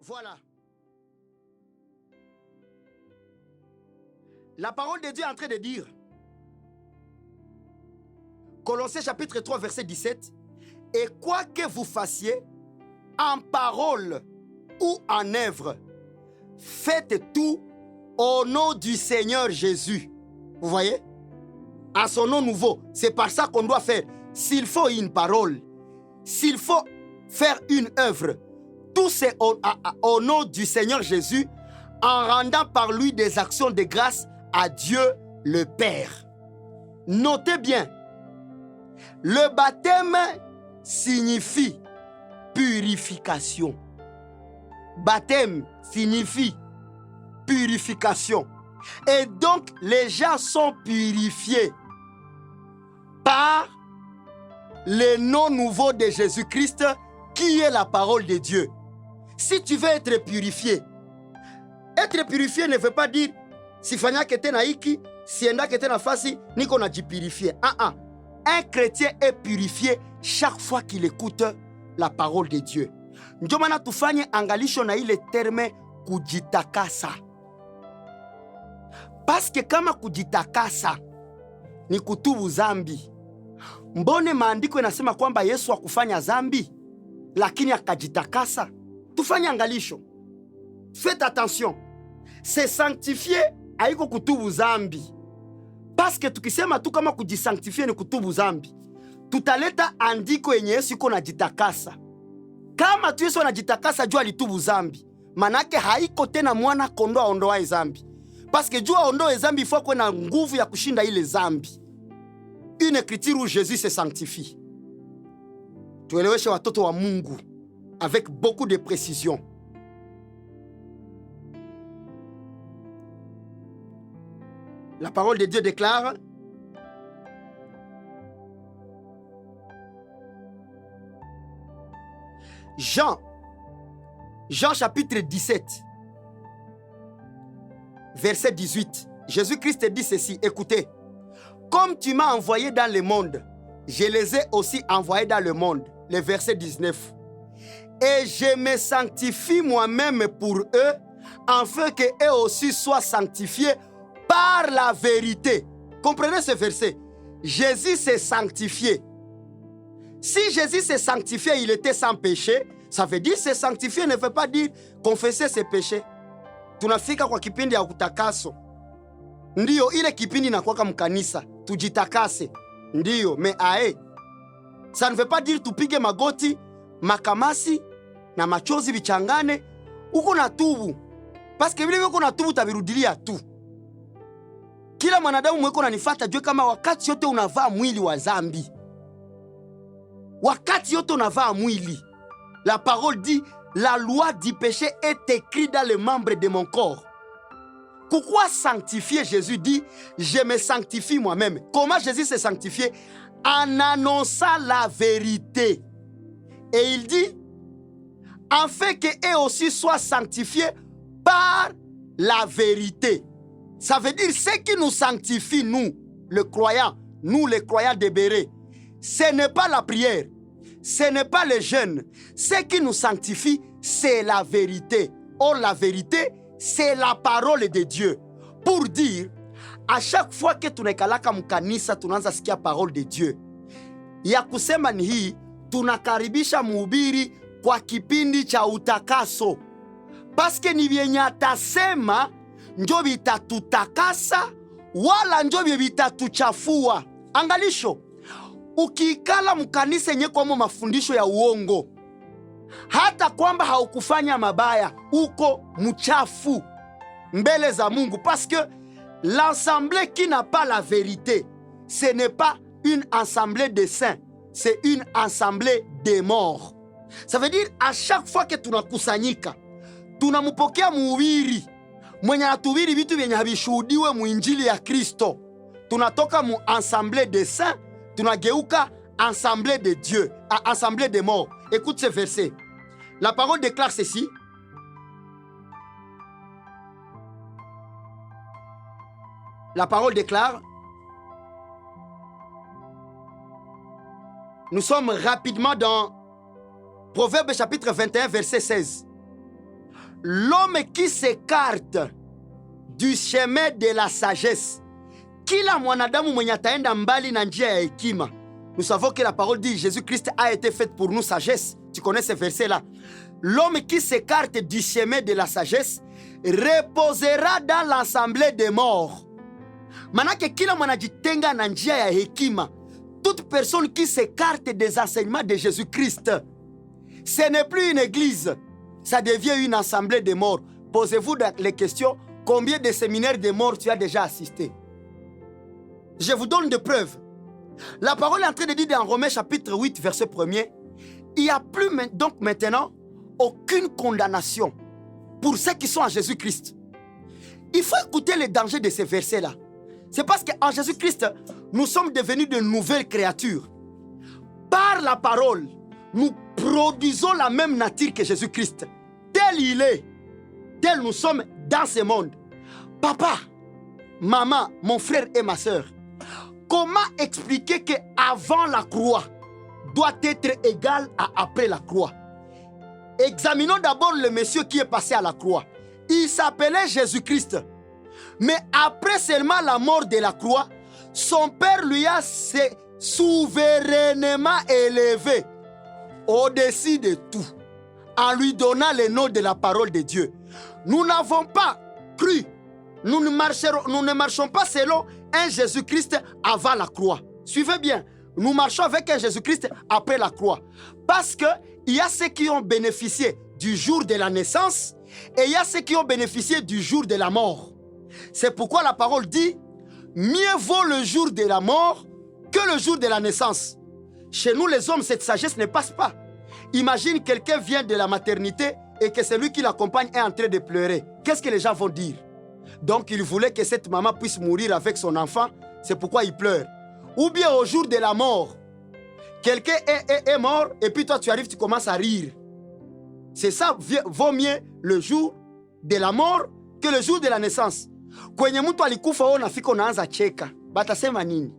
Voilà. La parole de Dieu est en train de dire, Colossiens chapitre 3, verset 17, « Et quoi que vous fassiez, en parole ou en œuvre, faites tout au nom du Seigneur Jésus. » Vous voyez? À son nom nouveau. C'est par ça qu'on doit faire. S'il faut une parole, s'il faut faire une œuvre, tout c'est au nom du Seigneur Jésus, en rendant par lui des actions de grâce à Dieu le Père. Notez bien, le baptême signifie purification. Baptême signifie purification. Et donc, les gens sont purifiés par le nom nouveau de Jésus-Christ, qui est la parole de Dieu. Si tu veux être purifié ne veut pas dire sifanya kete na hiki, sienda kete na fasi, niko na jipurifier. Un chrétien est purifié chaque fois qu'il écoute la parole de Dieu. Ndio maana tufanye angalisho na ile terme kujitakasa. Parce que kama kujitakasa ni kutubu zambi, mbone maandiko yanasema kwamba Yesu hakufanya zambi lakini akajitakasa? Tufanye angalisho. Faites attention. Se sanctifier haiko kutubu zambi. Parce que tukisema tu kama kujisanctifier ni kutubu zambi, tutaleta andiko yenye Yesu iko najitakasa. Kama tu Yesu anajitakasa jua alitubu zambi, manake haiko tena mwana kondoo aondoae zambi. Parce que jua aondoe zambi, il faut kuwe na nguvu ya kushinda ile zambi. Une écriture où Jésus se sanctifie. Tueleweshe watoto wa Mungu avec beaucoup de précision. La parole de Dieu déclare, Jean chapitre 17, verset 18. Jésus-Christ dit ceci, écoutez, « Comme tu m'as envoyé dans le monde, je les ai aussi envoyés dans le monde. » Le verset 19. « Et je me sanctifie moi-même pour eux, afin qu'eux aussi soient sanctifiés par la vérité. » Comprenez ce verset. Jésus s'est sanctifié. Si Jésus s'est sanctifié, il était sans péché. Ça veut dire se sanctifier ne veut pas dire confesser ses péchés. Tunafika kwa kipindi ya utakaso. Ndiyo, ile kipindi inakuwa mkanisa. Tujitakase. Ndiyo, mais ae. Ça ne veut pas dire tupige magoti, makamasi, na machozi bichangane. Uko na tubu. Parce que vile uko na tubu tabirudilia tu. Kila mwanadamu mweko nanifata jue kama wakati yote unavaa mwili wa zambi. Wakati yote unavaa mwili. La parole dit, la loi du péché est écrite dans les membres de mon corps. Pourquoi sanctifier? Jésus dit, je me sanctifie moi-même. Comment Jésus s'est sanctifié? En annonçant la vérité. Et il dit, afin qu'eux aussi soient sanctifiés par la vérité. Ça veut dire, ce qui nous sanctifie, nous, les croyants de Béret, ce n'est pas la prière, ce n'est pas le jeûne. Ce qui nous sanctifie, c'est la vérité. Or, la vérité, c'est la parole de Dieu. Pour dire, à chaque fois que tunakalaka mkanisa tunaanza sikia parole de Dieu, ya kusema ni hii, tunakaribisha mhubiri kwa kipindi cha utakaso. Paske ni vyenye atasema njo vitatutakasa wala njo vitatuchafua. Angalisho, ukiikala mkanisa yenye kwa mafundisho ya uongo, hata kwamba haukufanya mabaya, uko mchafu mbele za Mungu. Parce que l'assemblée qui n'a pas la vérité, ce n'est pas une assemblée de saints, c'est une assemblée de morts. Ça veut dire, à chaque fois que tunakusanyika, tunamupokea muhubiri mwenye anatuhubiri vitu vyenye havishuhudiwe muinjili ya Kristo. Tunatoka mu assemblée de saints, tunageuka assemblée de Dieu, à assemblée de morts. Écoute ce verset. La parole déclare ceci. La parole déclare. Nous sommes rapidement dans Proverbe chapitre 21, verset 16. l'homme qui s'écarte du chemin de la sagesse. Kila mwanadamu mwenye ataenda mbali na njia ya hekima. Nous savons que la parole dit Jésus-Christ a été fait pour nous sagesse. Tu connais ce verset-là. L'homme qui s'écarte du chemin de la sagesse reposera dans l'assemblée des morts. Manake kila mwanajitenga na njia ya hekima. Toute personne qui s'écarte des enseignements de Jésus-Christ, ce n'est plus une église, ça devient une assemblée de morts. Posez-vous les questions, combien de séminaires de morts tu as déjà assisté? Je vous donne des preuves. La parole est en train de dire dans Romains chapitre 8, verset 1er, il n'y a plus donc maintenant aucune condamnation pour ceux qui sont en Jésus-Christ. Il faut écouter les dangers de ces versets-là. C'est parce qu'en Jésus-Christ, nous sommes devenus de nouvelles créatures. Par la parole, nous produisons la même nature que Jésus-Christ. Tel il est, tel nous sommes dans ce monde. Papa, maman, mon frère et ma soeur, comment expliquer qu'avant la croix doit être égal à après la croix? Examinons d'abord le monsieur qui est passé à la croix. Il s'appelait Jésus-Christ. Mais après seulement la mort de la croix, son Père lui a souverainement élevé au-dessus de tout, en lui donnant le nom de la parole de Dieu. Nous n'avons pas cru, nous ne marchons pas selon un Jésus-Christ avant la croix. Suivez bien, nous marchons avec un Jésus-Christ après la croix. Parce qu'il y a ceux qui ont bénéficié du jour de la naissance et il y a ceux qui ont bénéficié du jour de la mort. C'est pourquoi la parole dit, mieux vaut le jour de la mort que le jour de la naissance. Chez nous les hommes, cette sagesse ne passe pas. Imagine quelqu'un vient de la maternité et que celui qui l'accompagne est en train de pleurer. Qu'est-ce que les gens vont dire? Donc il voulait que cette maman puisse mourir avec son enfant, c'est pourquoi il pleure. Ou bien au jour de la mort, quelqu'un est mort et puis toi tu arrives, tu commences à rire. C'est ça, vaut mieux le jour de la mort que le jour de la naissance. Kwenye mtu alikufa wewe unafika unaanza cheka. Batasema nini?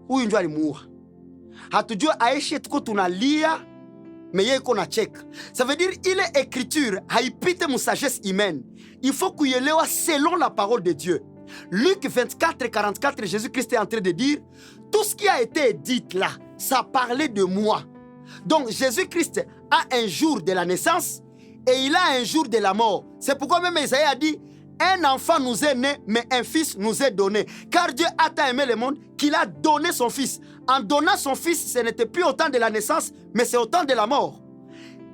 Huyu ndio alimuua. Hatujua aishi tuko tunalia mais yeye iko na cheka. Ça veut dire ile écriture haipite mu sagesse humaine. Il faut kuielewa selon la parole de Dieu. Luc 24, 44, Jésus-Christ est en train de dire tout ce qui a été dit là, ça parlait de moi. Donc Jésus-Christ a un jour de la naissance et il a un jour de la mort. C'est pourquoi même Isaïe a dit un enfant nous est né, mais un fils nous est donné. Car Dieu a tant aimé le monde qu'il a donné son fils. En donnant son fils, ce n'était plus au temps de la naissance, mais c'est au temps de la mort.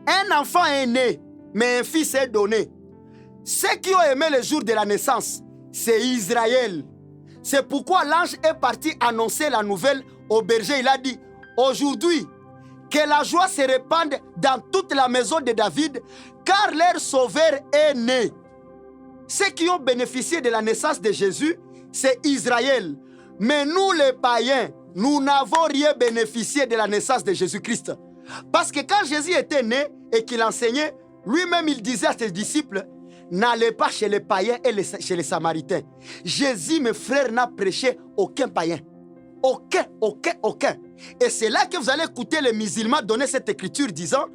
Un enfant est né, mais un fils est donné. Ceux qui ont aimé le jour de la naissance, c'est Israël. C'est pourquoi l'ange est parti annoncer la nouvelle au berger. Il a dit, aujourd'hui, que la joie se répande dans toute la maison de David, car leur sauveur est né. Ceux qui ont bénéficié de la naissance de Jésus, c'est Israël. Mais nous les païens, nous n'avons rien bénéficié de la naissance de Jésus-Christ. Parce que quand Jésus était né et qu'il enseignait, lui-même il disait à ses disciples, n'allez pas chez les païens et chez les samaritains. Jésus, mes frères, n'a prêché aucun païen. Aucun. Et c'est là que vous allez écouter les musulmans donner cette écriture disant,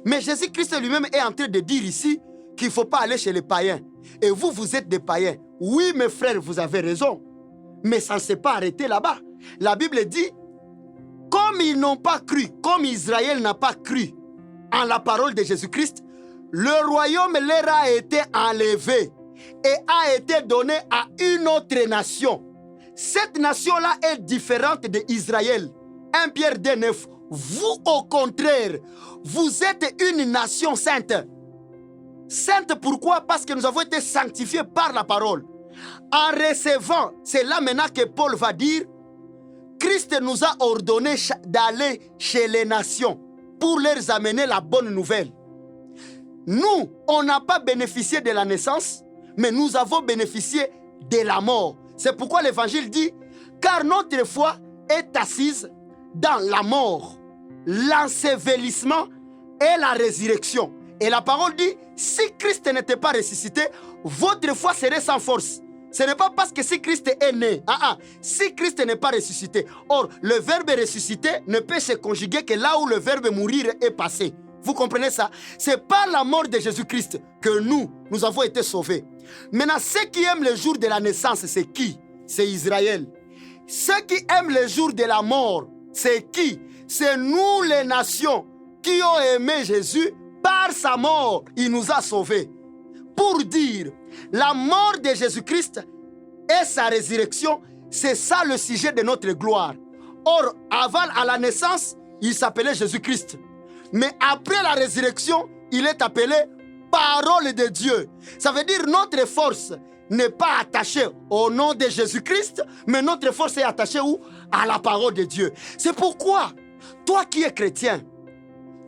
mais Jésus-Christ lui-même est en train de dire ici qu'il ne faut pas aller chez les païens. Et vous, vous êtes des païens. Oui, mes frères, vous avez raison. Mais ça ne s'est pas arrêté là-bas. La Bible dit, comme ils n'ont pas cru, comme Israël n'a pas cru en la parole de Jésus-Christ, le royaume leur a été enlevé et a été donné à une autre nation. Cette nation-là est différente d'Israël. 1 Pierre 2,9. Vous, au contraire, vous êtes une nation sainte. Sainte pourquoi? Parce que nous avons été sanctifiés par la parole. En recevant, c'est là maintenant que Paul va dire, Christ nous a ordonné d'aller chez les nations pour leur amener la bonne nouvelle. Nous, on n'a pas bénéficié de la naissance, mais nous avons bénéficié de la mort. C'est pourquoi l'évangile dit, car notre foi est assise dans la mort, l'ensevelissement et la résurrection. Et la parole dit, si Christ n'était pas ressuscité, votre foi serait sans force. Ce n'est pas parce que si Christ est né, si Christ n'est pas ressuscité. Or, le verbe ressusciter ne peut se conjuguer que là où le verbe mourir est passé. Vous comprenez ça? C'est par la mort de Jésus-Christ que nous avons été sauvés. Maintenant, ceux qui aiment le jour de la naissance, c'est qui? C'est Israël. Ceux qui aiment le jour de la mort, c'est qui? C'est nous les nations qui ont aimé Jésus par sa mort. Il nous a sauvés. Pour dire, la mort de Jésus-Christ et sa résurrection, c'est ça le sujet de notre gloire. Or, avant à la naissance, il s'appelait Jésus-Christ. Mais après la résurrection, il est appelé parole de Dieu. Ça veut dire notre force n'est pas attachée au nom de Jésus-Christ, mais notre force est attachée où? À la parole de Dieu. C'est pourquoi, toi qui es chrétien,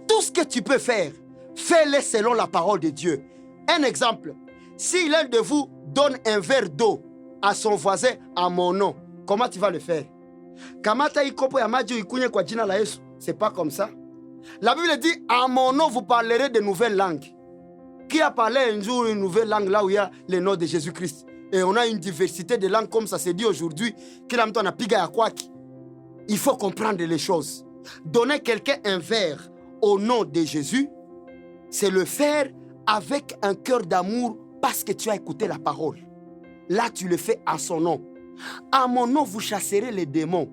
tout ce que tu peux faire, fais-le selon la parole de Dieu. Un exemple, si l'un de vous donne un verre d'eau à son voisin à mon nom, comment tu vas le faire? Kamata ikopo ya maji uikunye kwa jina la Yesu. C'est pas comme ça. La Bible dit, à mon nom vous parlerez de nouvelles langues. Qui a parlé un jour une nouvelle langue là où il y a le nom de Jésus-Christ? Et on a une diversité de langues comme ça se dit aujourd'hui. Il faut comprendre les choses. Donner quelqu'un un verre au nom de Jésus, c'est le faire avec un cœur d'amour parce que tu as écouté la parole. Là, tu le fais à son nom. À mon nom, vous chasserez les démons.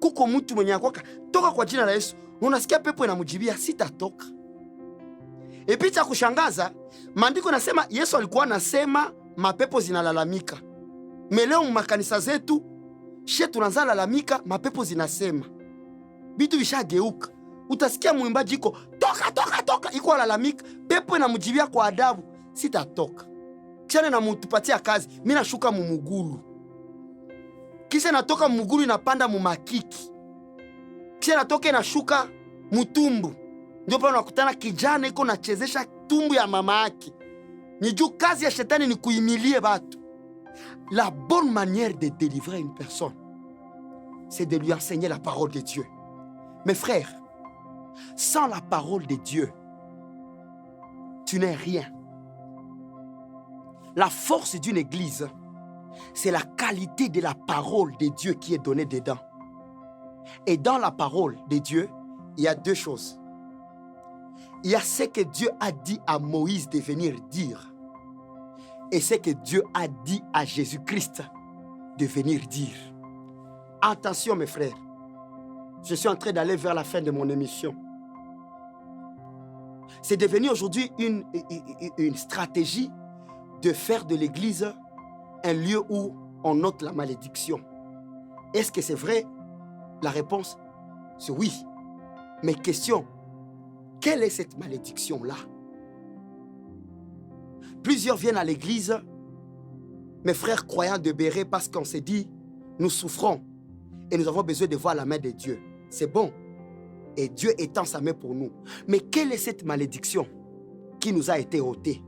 Kuko mtu mwenye akwaka, toka kwa jina la Yesu. Unasikia pepo inamjibia sitatoka. Et puis cha kushangaza, maandiko nasema Yesu alikuwa anasema mapepo zinalalamika. Leo makanisa zetu, she tunaanza lalamika, mapepo zinasema. Vitu vishageuka. Utasikia mwimbaji iko toka iko lalamika, pepo inamjibia kwa adabu, sitatoka. Kisha na mtupatia kazi, mimi nashuka mumugulu. Kisha natoka mumugulu inapanda mumakiki. Kisha natoka inashuka mutumbu. Ndio pale unakutana kijana iko nachezesha tumbu ya mama yake. Ni juu kazi ya shetani ni kuimilie watu. La bonne manière de délivrer une personne, c'est de lui enseigner la parole de Dieu. Mes frères, sans la parole de Dieu, tu n'es rien. La force d'une église, c'est la qualité de la parole de Dieu qui est donnée dedans. Et dans la parole de Dieu, il y a deux choses. Il y a ce que Dieu a dit à Moïse de venir dire et ce que Dieu a dit à Jésus-Christ de venir dire. Attention mes frères, je suis en train d'aller vers la fin de mon émission. C'est devenu aujourd'hui une stratégie de faire de l'église un lieu où on note la malédiction. Est-ce que c'est vrai? La réponse, c'est oui. Mais question, quelle est cette malédiction-là? Plusieurs viennent à l'église, mes frères croyants de Béret, parce qu'on s'est dit, nous souffrons et nous avons besoin de voir la main de Dieu. C'est bon. Et Dieu étend sa main pour nous. Mais quelle est cette malédiction qui nous a été ôtée?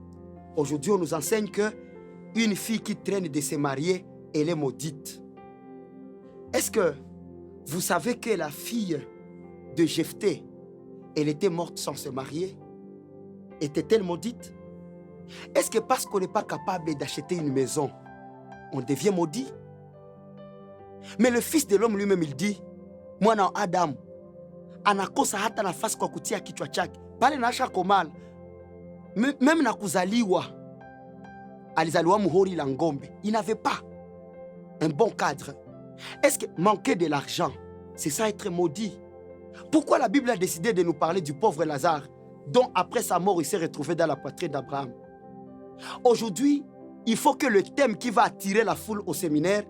Aujourd'hui, on nous enseigne qu'une fille qui traîne de se marier, elle est maudite. Est-ce que vous savez que la fille de Jephthé, elle était morte sans se marier? Était-elle maudite? Est-ce que parce qu'on n'est pas capable d'acheter une maison, on devient maudit? Mais le Fils de l'homme lui-même, il dit, moi na Adam, anakosa hata nafasi kwa kutia kichwa chake. Pale naasha komala. Même na kuzaliwa, alizaliwa muhori la ngombe. Il n'avait pas un bon cadre. Est-ce que manquer de l'argent, c'est ça être maudit? Pourquoi la Bible a décidé de nous parler du pauvre Lazare, dont après sa mort, il s'est retrouvé dans la poitrine d'Abraham? Aujourd'hui, il faut que le thème qui va attirer la foule au séminaire,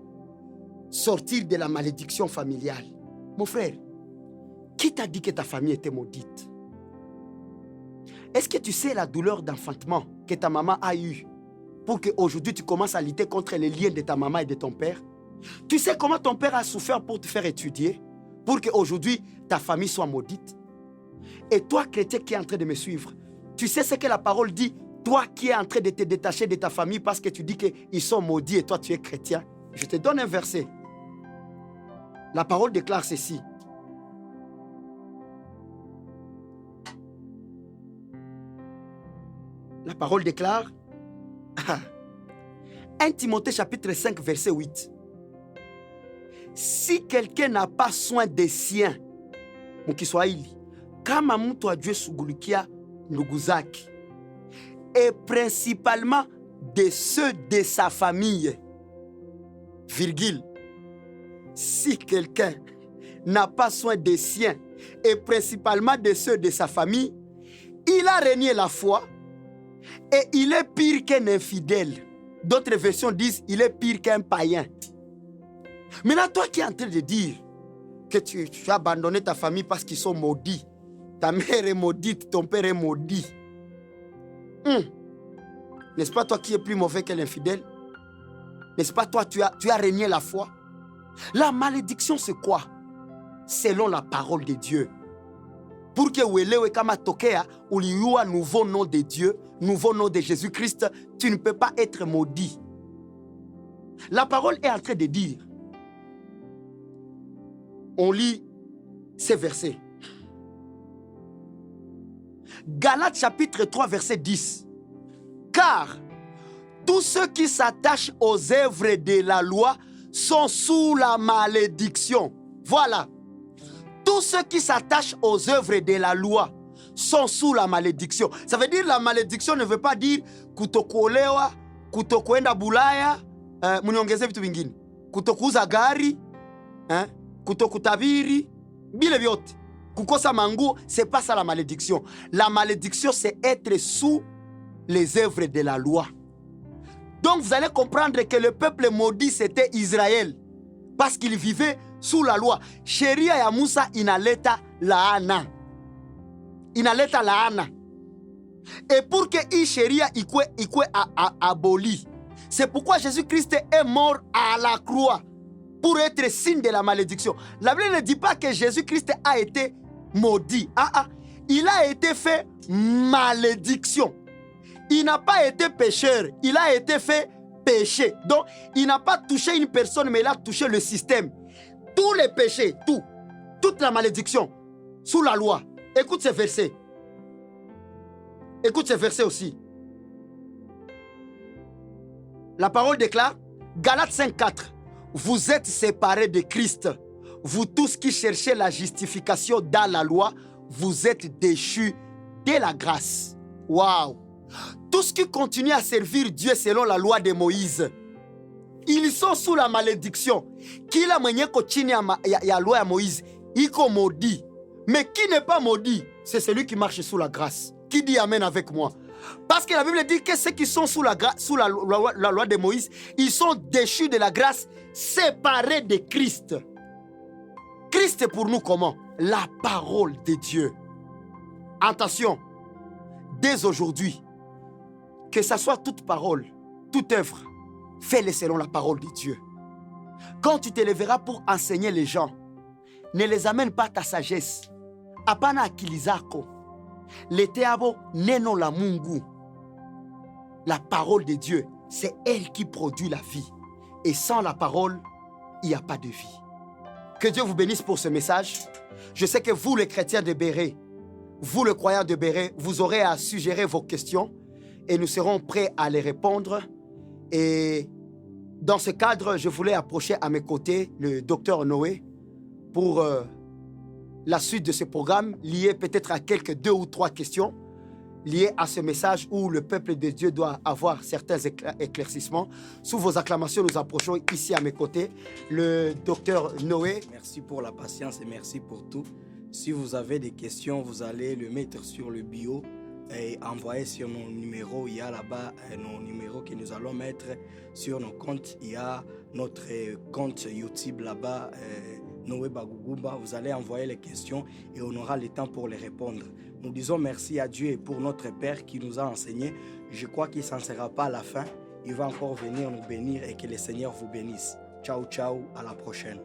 sortir de la malédiction familiale. Mon frère, qui t'a dit que ta famille était maudite? Est-ce que tu sais la douleur d'enfantement que ta maman a eue pour qu'aujourd'hui tu commences à lutter contre les liens de ta maman et de ton père? Tu sais comment ton père a souffert pour te faire étudier, pour qu'aujourd'hui ta famille soit maudite? Et toi, chrétien qui est en train de me suivre, tu sais ce que la parole dit? Toi qui es en train de te détacher de ta famille parce que tu dis qu'ils sont maudits et toi tu es chrétien. Je te donne un verset. La parole déclare ceci. La parole déclare 1 Timothée chapitre 5 verset 8. Si quelqu'un n'a pas soin des siens, mon Kiswahili, kama mtu ajue shughulikia ndugu zake, et principalement de ceux de sa famille, virgule, si quelqu'un n'a pas soin des siens, et principalement de ceux de sa famille, il a renié la foi et il est pire qu'un infidèle. D'autres versions disent il est pire qu'un païen. Maintenant, toi qui es en train de dire que tu as abandonné ta famille parce qu'ils sont maudits, ta mère est maudite, ton père est maudit, n'est-ce pas toi qui es plus mauvais que l'infidèle? N'est-ce pas toi, tu as renié la foi? La malédiction, c'est quoi? Selon la parole de Dieu. Pour que uelewe kama tokea uliua nouveau nom de Dieu, nouveau nom de Jésus-Christ, tu ne peux pas être maudit. La parole est en train de dire, on lit ces versets. Galates chapitre 3 verset 10. Car tous ceux qui s'attachent aux œuvres de la loi sont sous la malédiction. Voilà. Tous ceux qui s'attachent aux œuvres de la loi sont sous la malédiction. Ça veut dire la malédiction ne veut pas dire kutokuolewa, kutokuenda bulaya, muniongeze vitu vingine, kutokuuza gari, kutokutabiri, bile vyote, kukosa manguo, c'est pas ça la malédiction. La malédiction, c'est être sous les œuvres de la loi. Donc vous allez comprendre que le peuple maudit, c'était Israël, parce qu'il vivait sous la loi. Sheria ya Musa inaleta laana. Inaleta laana. Et pour que hii sheria ikwe aboli, c'est pourquoi Jésus-Christ est mort à la croix, pour être signe de la malédiction. La Bible ne dit pas que Jésus-Christ a été maudit. Il a été fait malédiction. Il n'a pas été pécheur, il a été fait péché. Donc, il n'a pas touché une personne, mais il a touché le système. Tous les péchés, toute la malédiction, sous la loi. Écoute ces versets. Écoute ces versets aussi. La parole déclare, Galates 5,4. Vous êtes séparés de Christ. Vous tous qui cherchez la justification dans la loi, vous êtes déchus de la grâce. Waouh! Tous qui continuent à servir Dieu selon la loi de Moïse, ils sont sous la malédiction. Kila mwenye ko chini ya loi ya Moïse, iko maudit. Mais qui n'est pas maudit, c'est celui qui marche sous la grâce. Qui dit amen avec moi? Parce que la Bible dit que ceux qui sont sous la loi de Moïse, ils sont déchus de la grâce, séparés de Christ. Christ est pour nous comment? La parole de Dieu. Attention, dès aujourd'hui, que ce soit toute parole, toute œuvre, fais-le selon la parole de Dieu. Quand tu te lèveras pour enseigner les gens, ne les amène pas ta sagesse. Apana akili zako. Lete abo neno la Mungu. La parole de Dieu, c'est elle qui produit la vie. Et sans la parole, il n'y a pas de vie. Que Dieu vous bénisse pour ce message. Je sais que vous, les chrétiens de Béret, vous, le croyant de Béret, vous aurez à suggérer vos questions et nous serons prêts à les répondre. Et dans ce cadre, je voulais approcher à mes côtés le docteur Noé pour la suite de ce programme, lié peut-être à quelques 2 ou 3 questions liées à ce message où le peuple de Dieu doit avoir certains éclaircissements. Sous vos acclamations, nous approchons ici à mes côtés le docteur Noé. Merci pour la patience et merci pour tout. Si vous avez des questions, vous allez le mettre sur le bio et envoyer sur nos numéros. Il y a là-bas nos numéros que nous allons mettre sur nos comptes. Il y a notre compte YouTube là-bas, Noé Bagugumba. Vous allez envoyer les questions et on aura le temps pour les répondre. Nous disons merci à Dieu et pour notre Père qui nous a enseigné. Je crois qu'il ne s'en sera pas à la fin. Il va encore venir nous bénir et que le Seigneur vous bénisse. Ciao, ciao, à la prochaine.